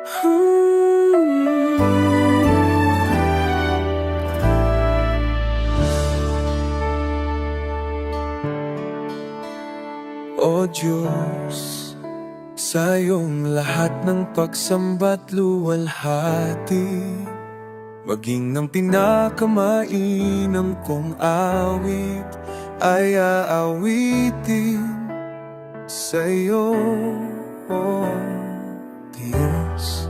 O Diyos, sa iyong lahat ng pagsamba't luwalhati, maging ng pinakamainam kong awit ay aawitin sa iyo, O Diyos.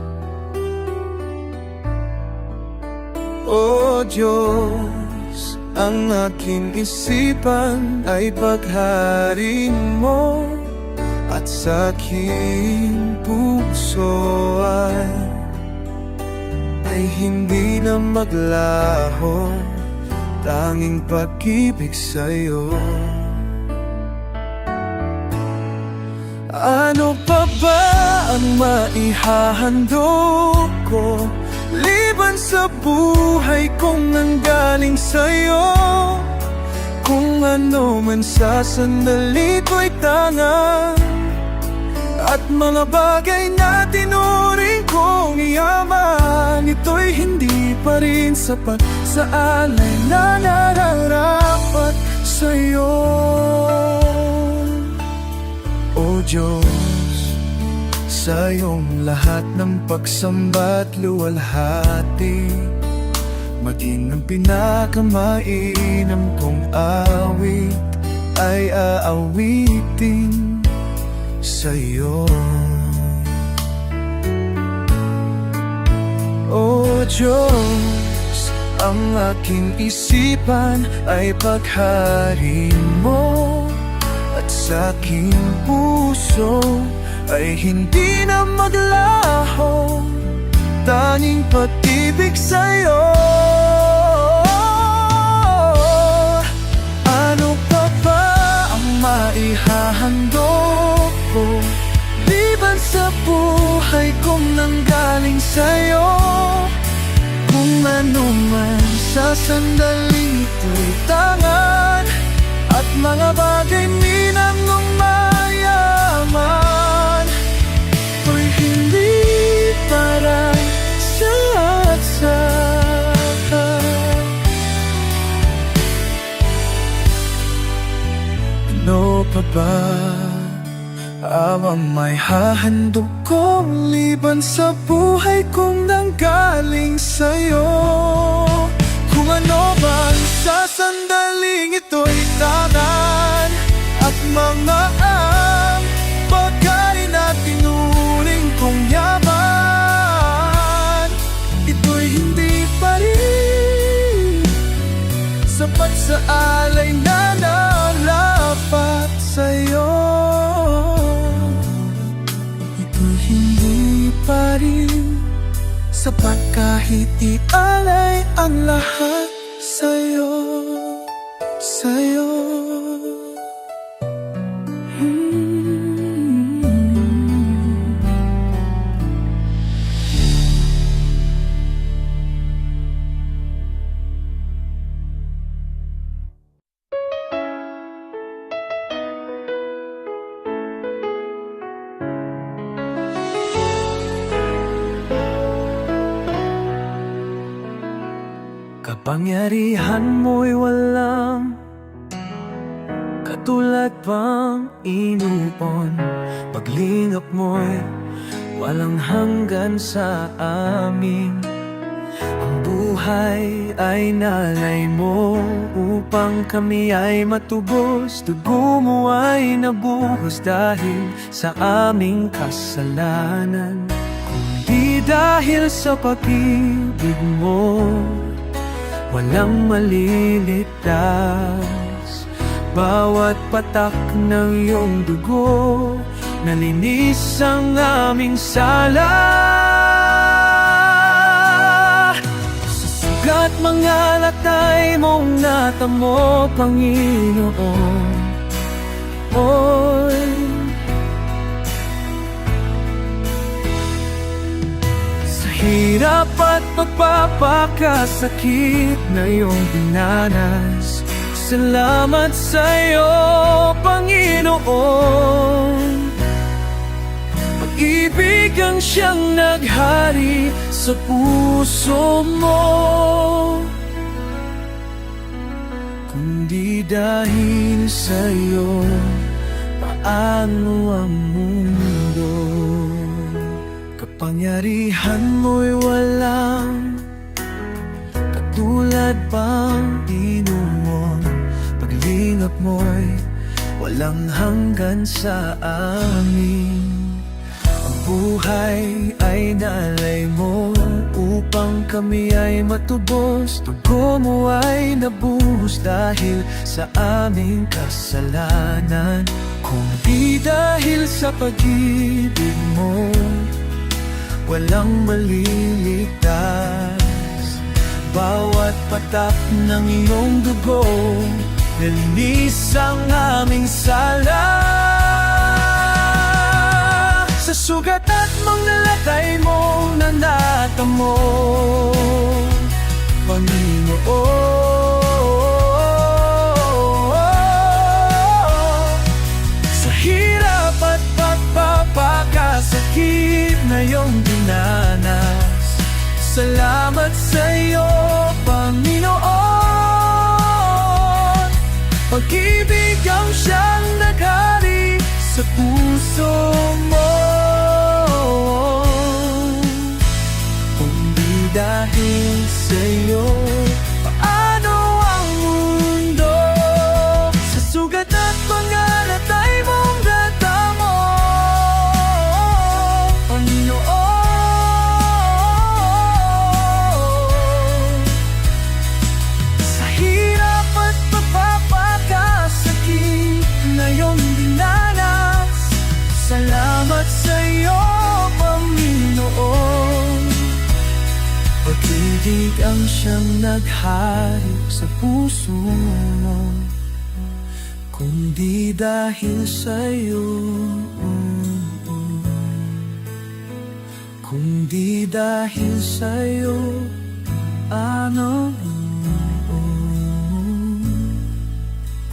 O Diyos, ang aking isipan ay pagharin mo, at sa aking puso ay hindi na maglaho, tanging pag-ibig sa'yo. Ano pa ba ang maihahandog ko, liban sa buhay kong nanggaling sa'yo? Kung ano man sa sandali ko'y tangan, at mga bagay na tinuring kong yaman, ito'y hindi pa rin sapat sa alay na nararapat sa'yo. O Diyos, sa iyong lahat ng pagsamba't luwalhati, maging ang pinakamainam kong awit ay aawitin sa'yo. O Diyos, ang aking isipan ay pagharin mo, at sa aking puso ay hindi na maglaho, tanging pag-ibig sa'yo. Ano pa ba ang maihahandog ko, liban sa buhay kong nanggaling sa'yo? Kung ano man sa sandaling ito'y tangan, at mga bagay minam nung mayaman, ko'y hindi para sa ano pa ba ang may hahandog ko, liban sa buhay kong nanggaling sa'yo? Kung ano man sa sandaling ito'y tangan, at mga bagay na tinuring kong yaman, ito'y hindi pa rin sapat sa alay na narapat sa'yo. Ito'y hindi pa rin sapat kahit ialay ang lahat sa'yo, sa'yo. Kapangyarihan mo'y walang katulad pang inuon, paglingap mo'y walang hanggan sa amin. Ang buhay ay nalay mo upang kami ay matubos, dugo mo ay nabuhos dahil sa aming kasalanan. Kung di dahil sa pag-ibig mo, walang maliligtas. Bawat patak ng iyong dugo, nalinis ang aming sala. Sa sugat mga latay mong natamo, Panginoon, oy, hirap at pagpapakasakit na iyong dinanas, salamat sa'yo, Panginoon. Pag-ibig Pag-ibigang siyang naghari sa puso mo. Kundi dahil sa'yo, paano ang mundo? Kapangyarihan mo'y walang katulad pang inuman. Paglingap mo'y walang hanggan sa amin. Ang buhay ay nalay mo upang kami ay matubos. Dugo mo ay nabuhos dahil sa aming kasalanan. Kung di dahil sa pag-ibig mo, walang maliligtas. Bawat patak ng iyong dugo, nalinis ang aming sala. Sa sugat at mga latay mo nanatamo, Panginoon. Sa hirap at pagpapakasakit na iyong dinanas, salamat sa'yo, Panginoon. Pag-ibig ang siyang naghari sa puso mo. Kung di dahil sa'yo, paano ang mundo? Sa sugat at pangalat ay mong datamo, Panginoon. Sa hirap at pagpapakasakit na iyong dinanas, salamat sa'yo, Panginoon. Pag-ibig ang siyang naghari sa puso mo. Kung di dahil sa'yo, kung di dahil sa'yo, ano?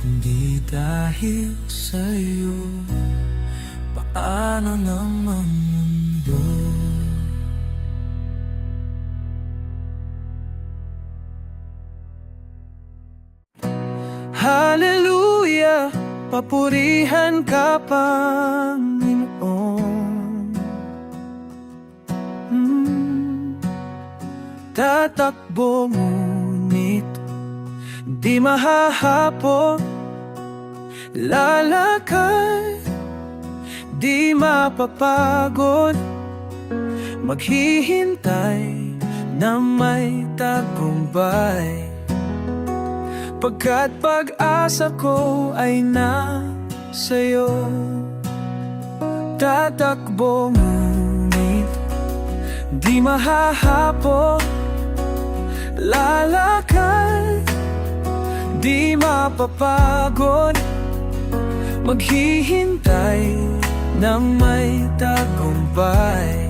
Kung di dahil sa'yo, paano naman mundo? Hallelujah, papurihan ka, Panginoon. Tatakbo ngunit di mahahapon, lalakad di mapapagod, maghihintay na may tagumpay. Pagkat pag-asa ko ay nasa'yo, tatakbo ngunit di mahahapon, lalakad di mapapagod, maghihintay na may tagumpay.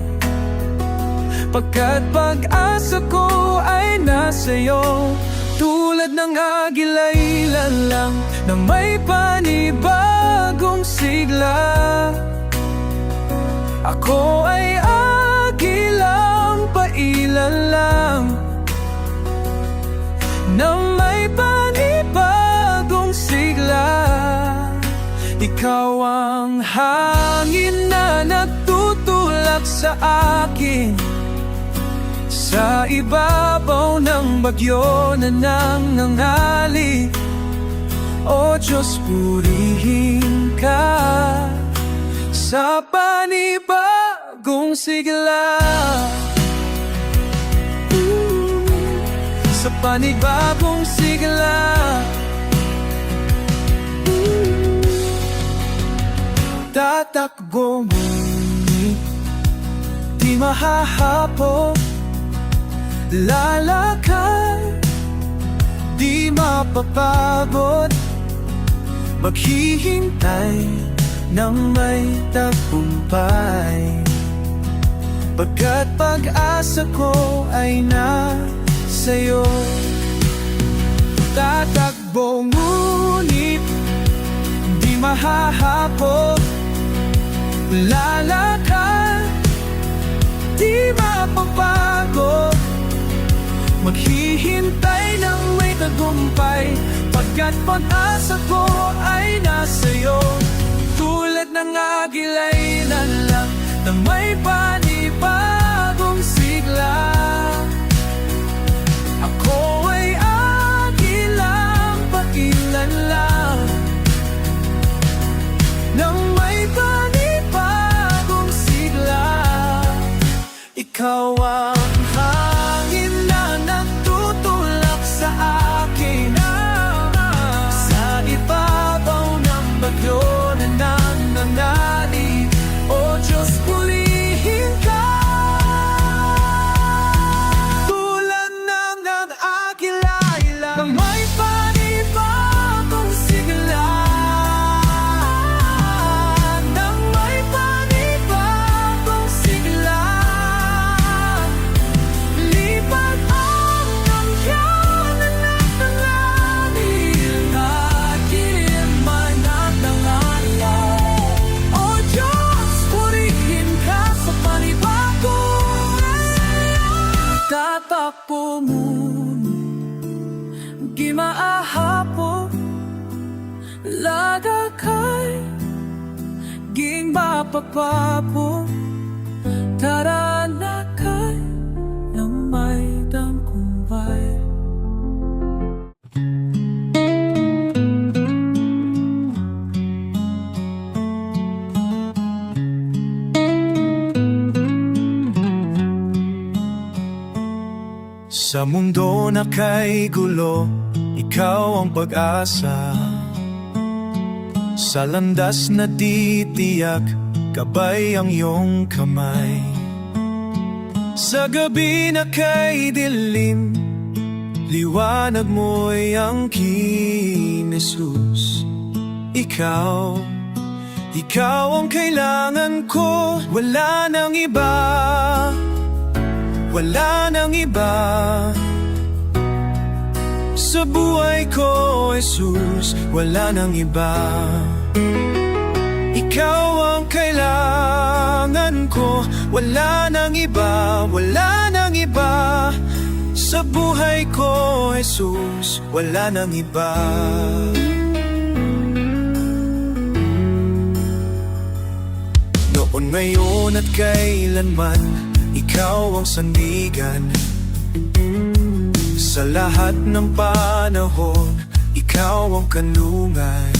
Pagkat pag-asa ko ay nasa'yo, tulad ng agila'y lalang na may panibagong sigla. Ako ay agilang pailalang na may panibagong sigla. Ikaw ang hangin na nagtutulak sa akin, sa ibabaw ng bagyo na nangangali. O Diyos, purihin ka sa panibagong sigla. Sa panibagong sigla. Tatakbo ngunit di mahahapon, lalakad di mapapagod, maghihintay ng may tagumpay. Pagkat pag-asa ko ay nasa'yo, tatakbo ngunit di mahahapon, lalakad maghihintay ng may tagumpay, pagkat pag-asa ko ay nasa'yo. Tulad ng agila'y nanlang na may panibagong sigla. Ako ay agilang pakilan lang, nang may panibagong sigla. Ikaw ang hangin na nagtutulak sa akin, sa ibabaw ng bagyo na nananali. O Diyos, purihin ka, tulad ng nag-akilala na may panibagong sigla, nang may panibagong sigla. Lipat ang nangyanan at nanganib, at dilim man ang nanganib. O Diyos, purihin ka sa panibago. Tatakbo mo gimaahapo, lagakay ging mapagpapo, taranakay na may damkumbay. Sa mundo na kay gulo, ikaw ang pag-asa. Sa landas na di tiyak, gabay ang iyong kamay. Sa gabi na kay dilim, liwanag mo'y ang kin Jesus. Ikaw ang kailangan ko, wala nang iba. Wala nang iba sa buhay ko, Jesus, wala nang iba. Ikaw ang kailangan ko, wala nang iba, wala nang iba. Sa buhay ko, Jesus, wala nang iba. Noon, ngayon at kailanman, ikaw ang sandigan. Sa lahat ng panahon, ikaw ang kanlungan.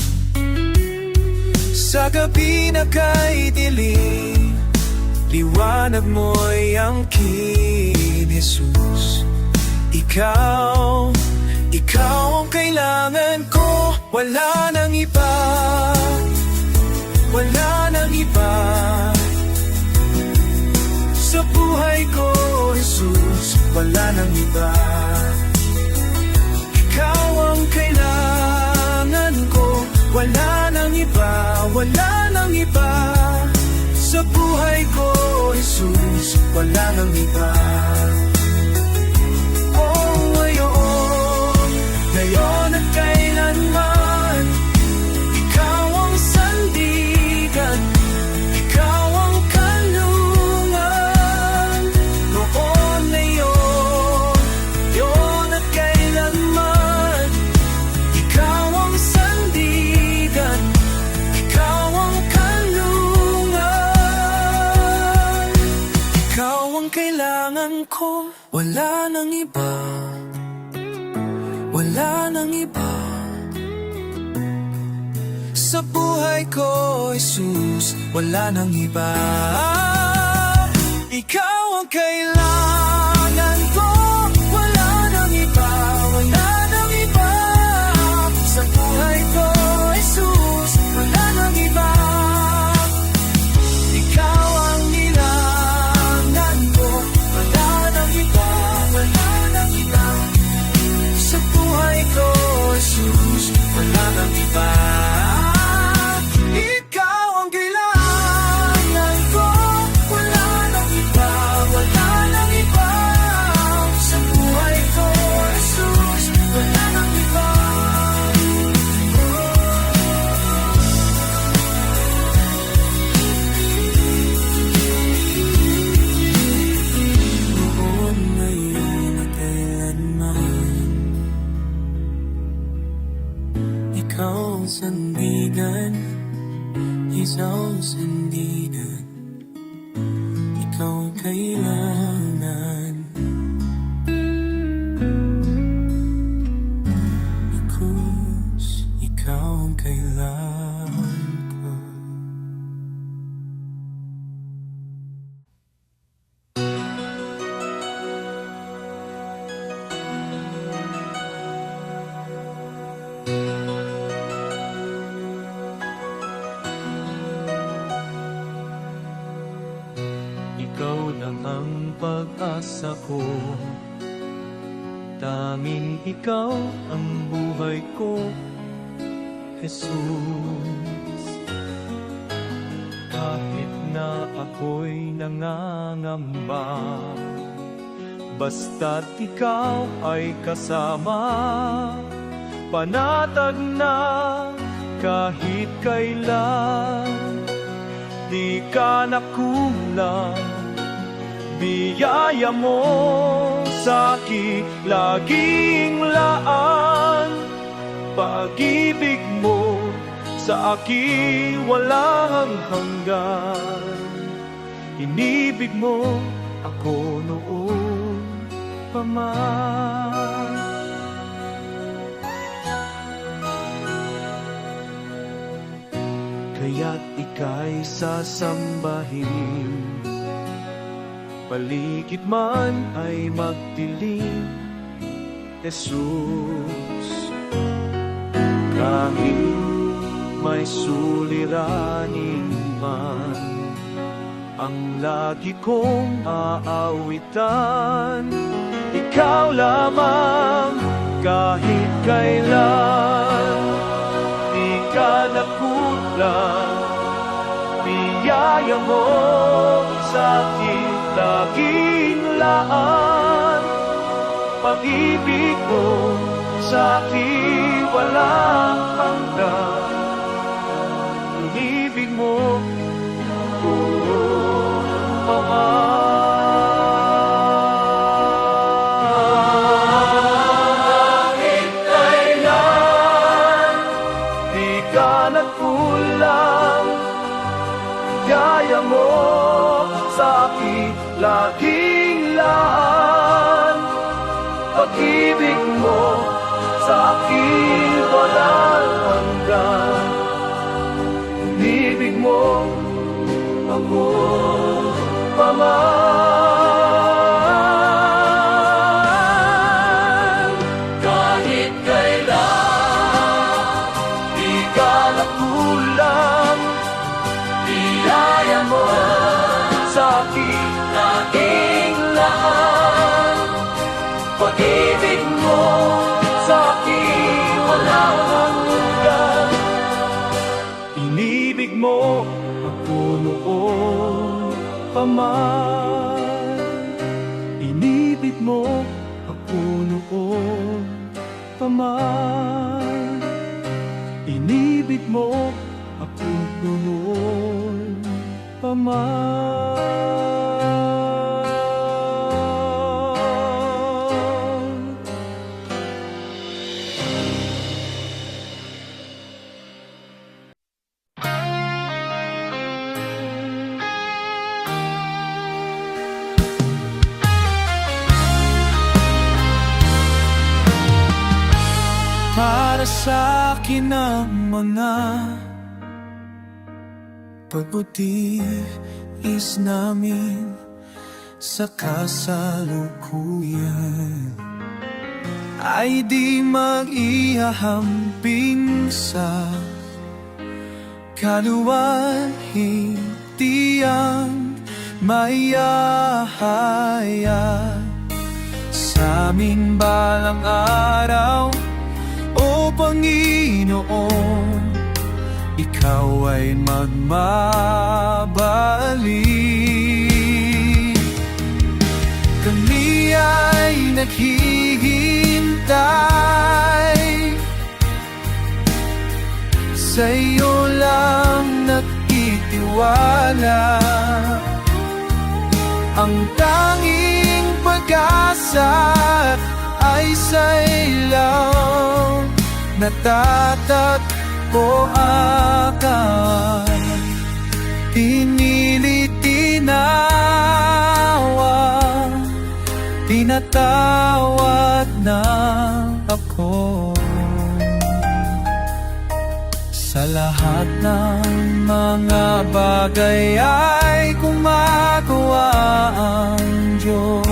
Sa gabi na kay dilim, liwanag mo'y ang kin Jesus. Ikaw ang kailangan ko, wala nang iba. Wala nang iba sa buhay ko, Jesus, wala nang iba. Ikaw ang kailangan ko, wala nang iba, wala nang iba. Sa buhay ko, Jesus, wala nang iba. Oh, ngayon at kailanman, ikaw ang sandigan, ikaw ang kanlungan. Noon, ngayon at kailanman, ikaw ang sandigan, ikaw ang kanlungan. Ikaw ang kailangan ko, wala nang iba. Wala nang iba sa buhay ko, Jesus, wala nang iba. Ikaw ang kailangan ko, wala nang iba, wala nang iba. Sa buhay ko, Jesus, wala nang iba. Ikaw ang nilangan ko, wala nang iba, wala nang iba. Sa buhay ko, Jesus, wala nang iba. Ikaw ang kailangan ko, wala nang iba, wala nang isang sandigan, ikaw ang kailangan. Because ikaw ang kailangan ko. Ikaw lang ang pag-asa ko, tanging ikaw ang buhay ko, Jesus. Kahit na ako'y nangangamba, basta't ikaw ay kasama, panatag na kahit kailan. Di ka nakulang, biyaya mo sa'kin laging laan. Pag-ibig mo sa akin walang hanggan. Inibig mo ako noon pa man. Kaya't ika'y sasambahin, paligid man ay magdilim, Jesus. Kahit may suliranin man, ang lagi kong aawitan, ikaw lamang kahit kailan. Di ka nakulang, biyaya mo sa'kin laging laan. Pag-ibig mo sa'kin walang hanggan. Inibig mo ko kahit kailan. Di ka nagkulang, biyaya mo sa'kin laging laan. Pag-ibig mo sa'kin walang hanggan. Inibig mo ako paman. Kahit kailan, di ka nakulang, biyaya mo sa'kin laging laan. Pag-ibig mo sa'kin walang hanggan. Inibig mo ako noon pa man. Inibig mo ako noon pa man. Inibig mo ako noon pa man. Para sa'kin ang mga pagbutis namin sa kasalukuyan ay di mag-ihahamping sa kaluwalhatian. Mayahaya sa aming balang araw, O Panginoon, Ikaw ay magmabalik. Kami ay naghihintay, sa iyo lang nakitiwala. Ang tanging pag-asa ay sa ilaw, natatatpo akan. pinatawad na ako. Sa lahat ng mga bagay ay gumagawa ang Diyos.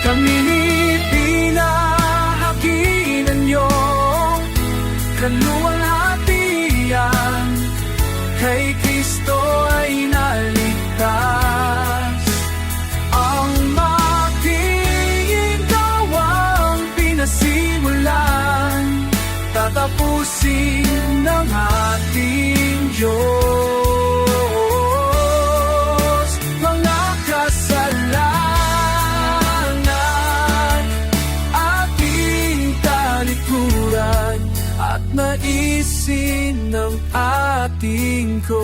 Kami pinahagi ng iyong kaluwalhatian, kay Kristo ay naligtas. Ang maging gawang pinasimulan, tatapusin ng ating Diyos. Mga kasalanan ating talikuran at naisin ng ating ko.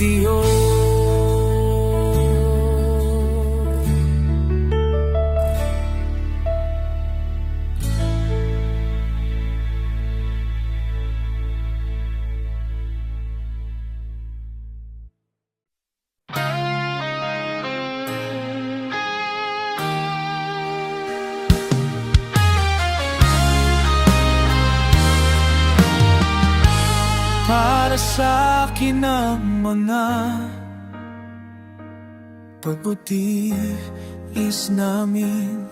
Dios. Para sa akin ang mga pagbutis namin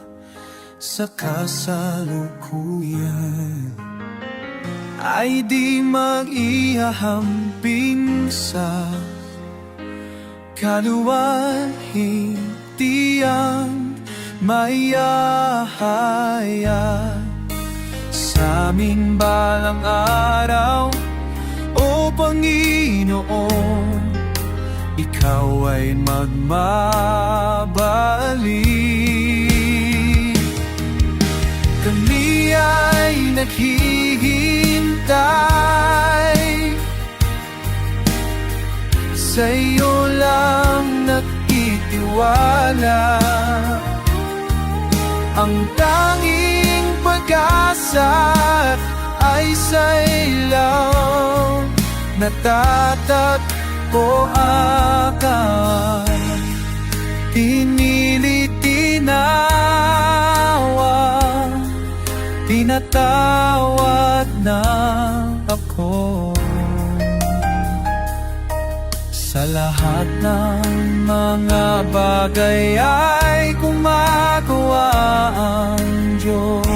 sa kasalukuyan ay di mag-ihahamping sa kaluwalhatian maihahaya sa aming balang araw. O Panginoon, Ikaw ay magmabalik. Kami ay naghihintay, sa iyo lang nakitiwala. Ang tanging pag-asa ay sa ilaw natatagpuan. Pinili, tinawa, pinatawad na ako. Sa lahat ng mga bagay ay gumagawa ang Diyos.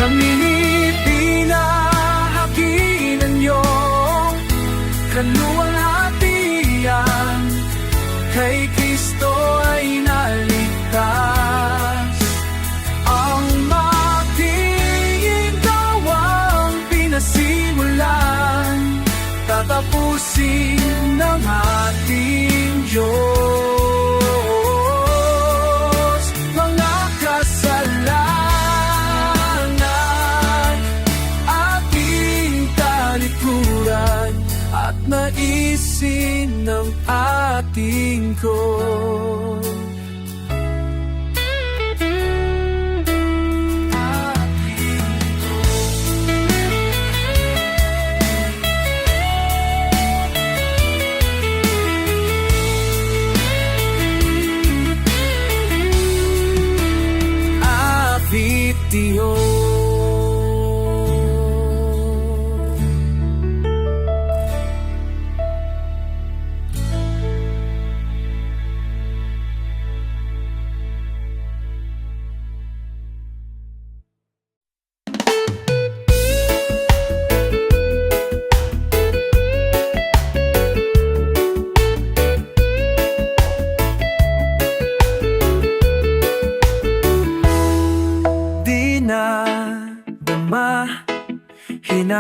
Kami pinahagi ng iyong kaluwalhatian, kay Kristo ay naligtas. Ang maging gawang pinasimulan, tatapusin ng ating Diyos. Mga kasalanan ating talikuran at naisin ng ating ko. Dios.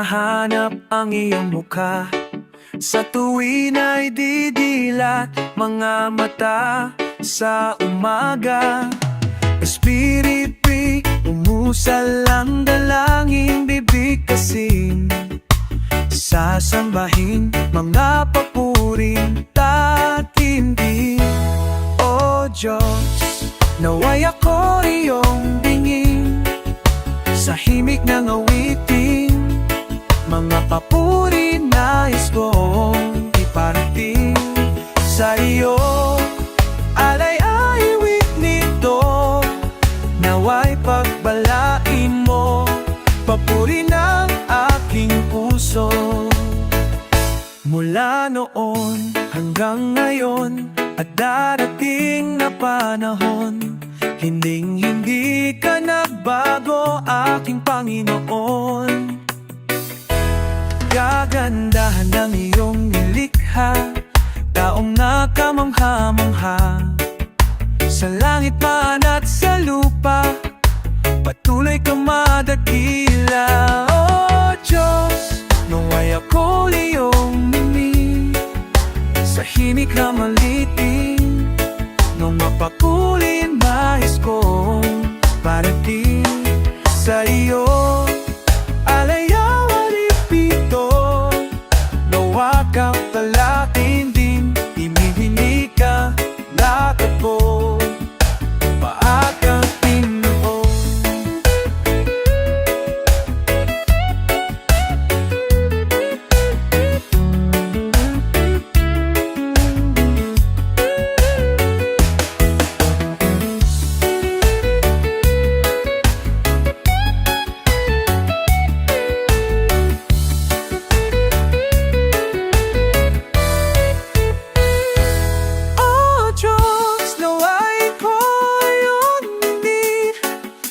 hinahanap ang iyong mukha. Sa tuwin ay didilat mga mata sa umaga. Espiritu, umusal ang dalangin, bibig kasing sasambahin mga papuring tatindi. O Diyos, naway ako iyong bingin sa himig ng awitin, mga papuri nais kong iparating sa iyo. Alay-ay wik nito, naway pagbalain mo, papuri ng aking puso. Mula noon hanggang ngayon at darating na panahon, hinding-hindi ka nagbago, aking Panginoon. Kagandahan ng iyong nilikha, taong nakamangha-mangha. Sa langit man at sa lupa, patuloy ka madakila. O Diyos, naway ako iyong mimi sa himig na malitin, nung mapapulin nais kong parating sa iyo. Alayaw alipito, nawa ka palatin din, imihini ka lakat ko, paakang Pinoon.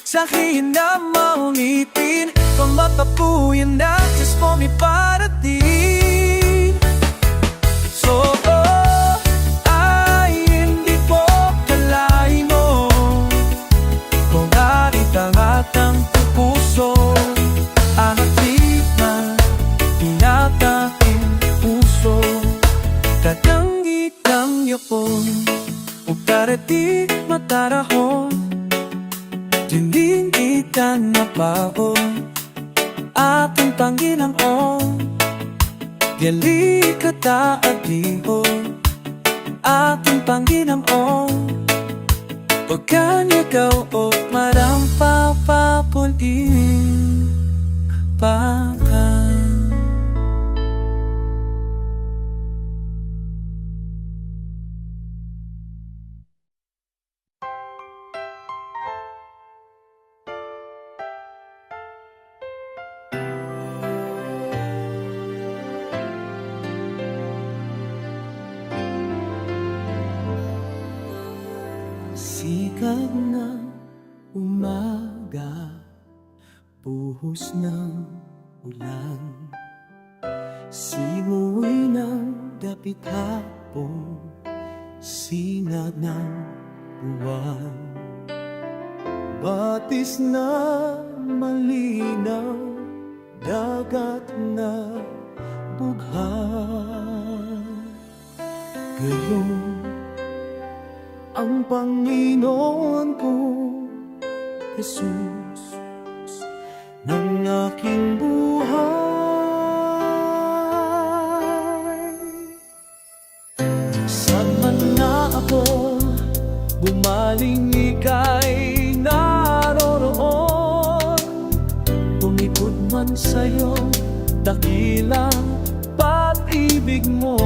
Sa hina maulitin, kung mapapuyan na Diyos mo may parating. So, ay hindi po kalay mo, kung arit ang puso, ang atit na pinataking puso, tatanggi kang yapon, utarati matarahon, dinding kita napaon, ating Panginoon. Gali ka taadihon, ating Panginoon. Pagkanya ikaw o marampapapulin pakan. Sikat ng umaga, buhos ng ulan, simuwi ng dapit hapon, sinag ng buwan. Batis na malinaw, dagat na bughan. Gayon ang Panginoon ko, Jesus, ng aking buhay. Saan man na ako bumaling, ika'y naroroon. Tumipod man sa'yo, dakilang pag-ibig mo.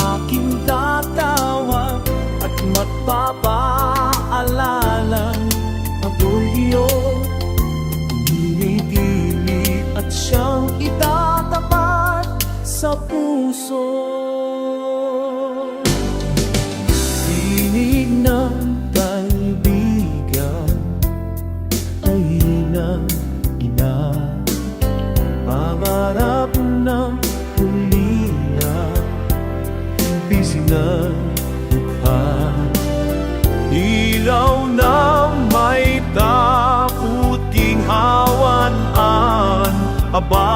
Aking tatawag at magpapaalalang ako'y iyong dinidili at siyang itatapat sa puso. Sinig ng kaibigan ay ina, pangarap ng ng mukha, ilaw na may taputing hawa. aba.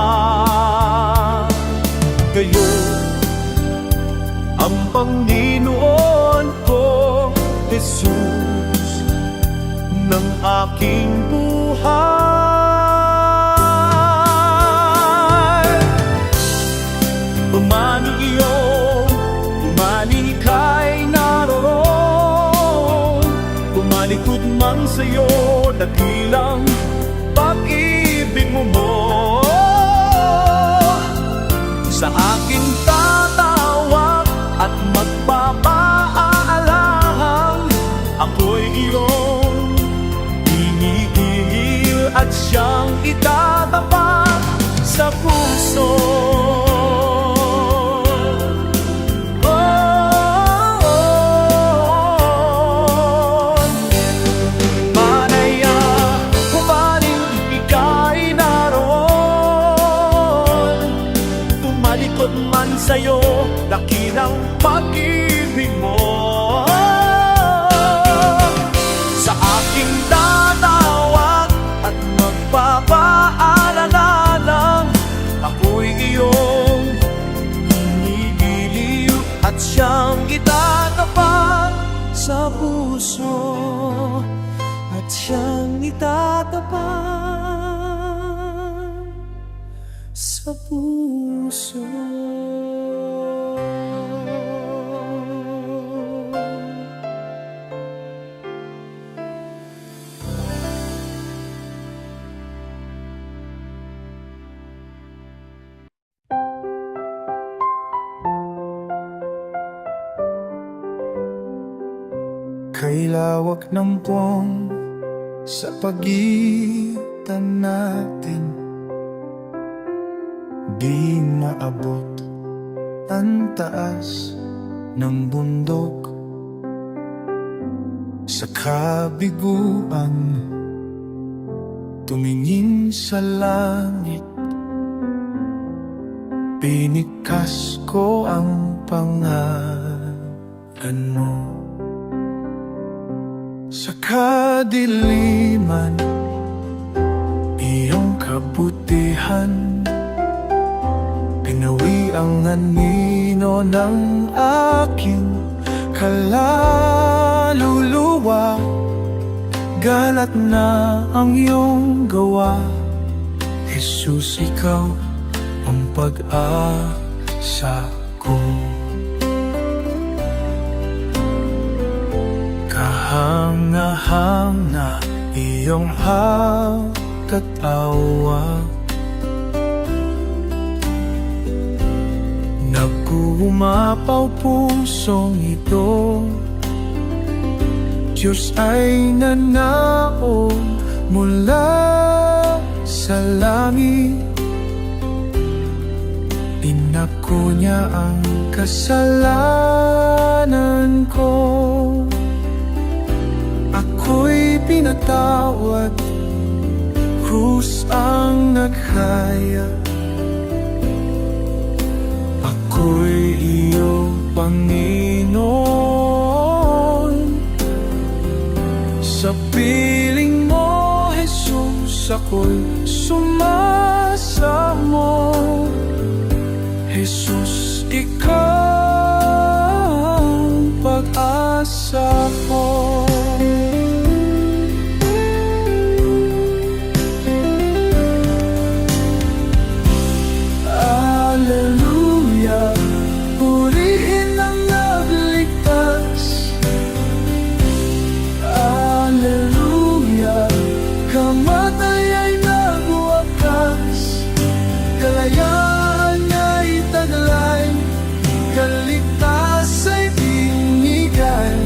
Kayo ang Panginoon ko, Jesus, ng aking buhay. Pumani iyo, pumani kay naroon, pumalikod man sa'yo, dakilang pag-ibig mo. Sa aking tatawag at magpapaalahang ako'y iyong hinihingil at siyang itatapat sa puso. Sa'yo, dakilang pag-ibig mo. Sa aking tatawag at magpapaalala lang, ako'y iyong hinihiliw at siyang itatapat sa puso, at siyang itatapat sa puso. Kay lawak ng buwan sa pagitan natin, di maabot ang taas ng bundok. Sa kabiguan, tumingin sa langit, pinikas ko ang pangalan mo. Sa kadiliman, iyong kabutihan, pinawi ang anino ng aking kaluluwa. Galat na ang iyong gawa, Jesus, ikaw ang pag-asa ko. Kahanga-hanga iyong pagkatawa, nag-uumapaw pusong ito. Diyos ay nanao mula sa langit, pinako niya ang kasalanan ko. Ako'y pinatawad, krus ang naghaya. Ako'y iyong Panginoon. Sa piling mo, Jesus, ako'y sumasamo. Jesus, ikaw ang pag-asa ko. Hallelujah, purihin ang nagligtas. Hallelujah, kamatay ay nagwakas, kalayaan ay taglay, kaligtas ay binigay.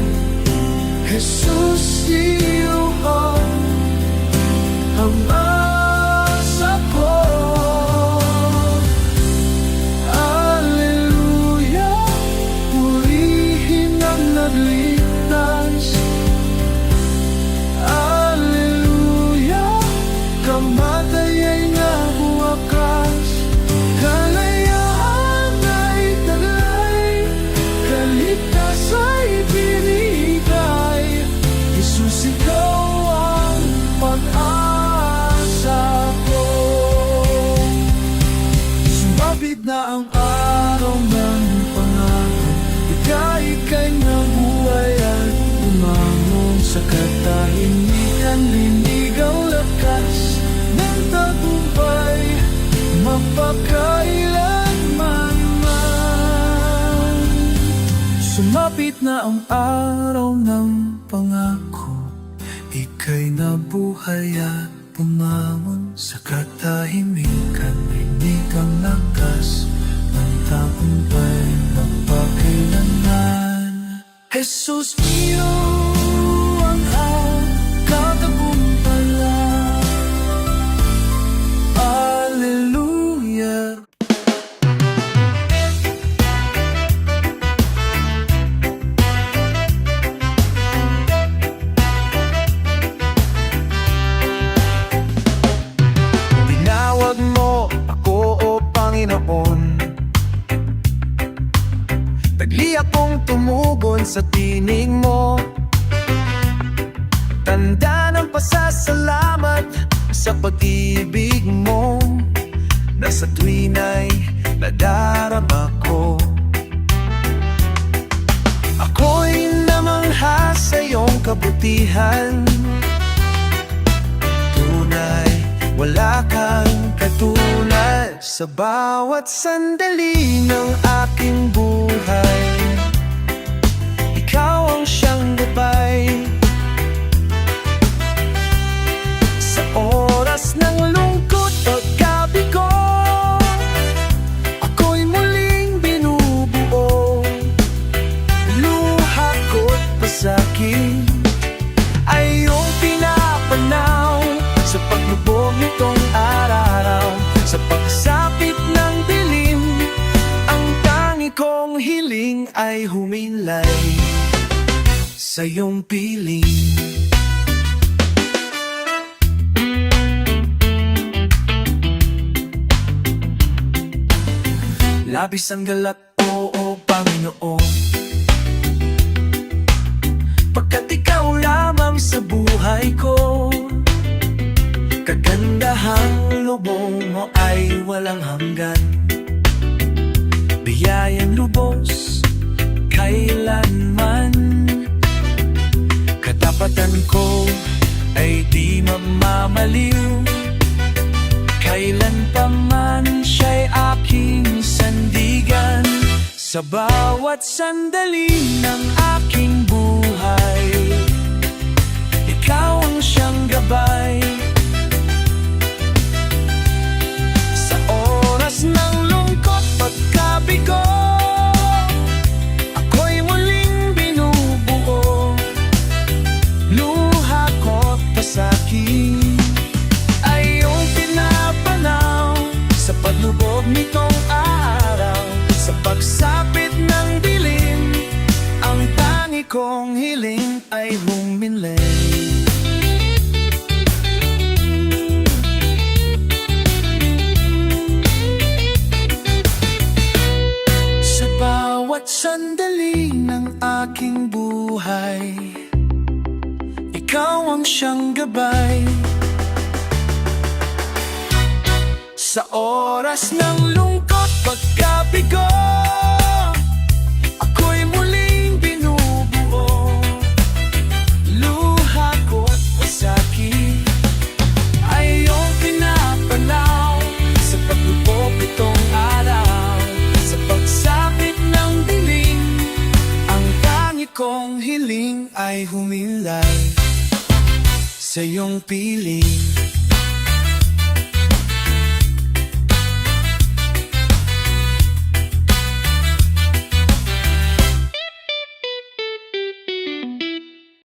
araw ng pangako, ika'y nabuhay at bumangon sa katahimikan. Rinig ang lakas ng tagumpay magpakailanman. Jesus mio, ang katagumpalan. Alleluia. Tinawag mo ako, o Panginoon. Tagli akong tumugon sa tinig mo. Tanda ng pasasalamat sa pag-ibig mo, na sa tuwin ay nadarama ko. Ako'y namangha sa iyong kabutihan. Tunay, wala kang katulad sa bawat sandali ng aking buhay. Ikaw ang siyang gabay sa oras ng lungkot, pagkabigo. Ako'y muling binubuo. Luha ko't pasakit ay iyong pinapanaw sa paglubog nitong araw. Sa pagsapit ng dilim, ang tangi kong hiling ay humilay sa iyong piling. Labis ang galak mo, o Panginoon, pagkat ikaw lamang sa buhay ko. Kagandahang lubong mo ay walang hanggan. Biyayang lubos kailanman. Katapatan ko ay di mamamaliw. Kailan pa man siya'y aking sandigan. Sa bawat sandali ng aking buhay, ikaw ang siyang gabay. Sa oras ng lungkot, pagkabigo, ako'y muling binubuo. Luha ko't pasakit ay iyong pinapanaw sa paglubog nitong araw. Sa pagsapit ng dilim, ang tangi kong hiling ay humilay sa bawat sandali ng aking buhay. Ikaw ang siyang gabay sa oras ng lungkot, pagkabigo. Ako'y muling binubuo. Luha ko't pasakit ay iyong pinapanaw sa paglubog nitong araw. Sa pagsapit ng dilim, ang tangi kong hiling ay humilay sa iyong piling.